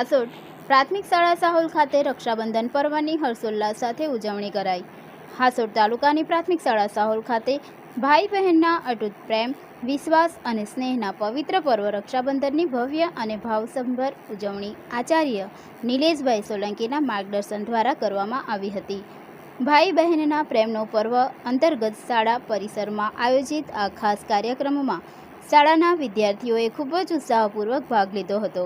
હાસોટ પ્રાથમિક શાળા સાહોલ ખાતે રક્ષાબંધન પર્વની હર્ષોલ્લાસ સાથે ઉજવણી કરાઈ। હાસોટ તાલુકાની પ્રાથમિક શાળા સાહોલ ખાતે ભાઈ બહેનના અતૂટ પ્રેમ, વિશ્વાસ અને સ્નેહના પવિત્ર પર્વ રક્ષાબંધનની ભવ્ય અને ભાવસભર ઉજવણી આચાર્ય નિલેશભાઈ સોલંકીના માર્ગદર્શન દ્વારા કરવામાં આવી હતી। ભાઈ બહેનના પ્રેમનો પર્વ અંતર્ગત શાળા પરિસરમાં આયોજિત આ ખાસ કાર્યક્રમમાં શાળાના વિદ્યાર્થીઓએ ખૂબ જ ઉત્સાહપૂર્વક ભાગ લીધો હતો।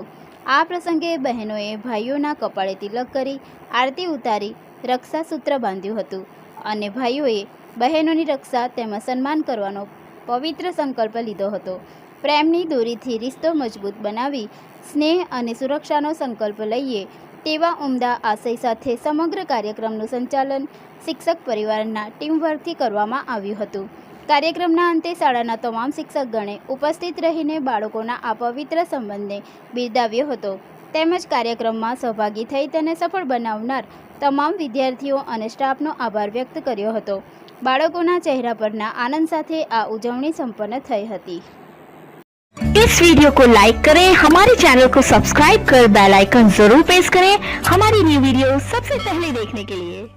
આ પ્રસંગે બહેનોએ ભાઈઓના કપાળે તિલક કરી આરતી ઉતારી રક્ષાસૂત્ર બાંધ્યું હતું અને ભાઈઓએ બહેનોની રક્ષા તેમજ સન્માન કરવાનો પવિત્ર સંકલ્પ લીધો હતો। પ્રેમની દોરીથી રિશ્તો મજબૂત બનાવી સ્નેહ અને સુરક્ષાનો સંકલ્પ લઈએ તેવા ઉમદા આશય સાથે સમગ્ર કાર્યક્રમનું સંચાલન શિક્ષક પરિવારના ટીમવર્કથી કરવામાં આવ્યું હતું। કાર્યક્રમના અંતે શાળાના તમામ શિક્ષકગણે ઉપસ્થિત રહીને બાળકોના આ પવિત્ર સંબંધને બિરદાવ્યો હતો તેમજ કાર્યક્રમમાં સહભાગી થઈ તેને સફળ બનાવનાર તમામ વિદ્યાર્થીઓ અને સ્ટાફનો આભાર વ્યક્ત કર્યો હતો। બાળકોના ચહેરા પરના આનંદ સાથે આ ઉજવણી સંપન્ન થઈ હતી। इस वीडियो को लाइक करें, हमारे चैनल को सब्सक्राइब कर बेल आइकन जरूर प्रेस करें हमारी न्यू वीडियो सबसे पहले देखने के लिए।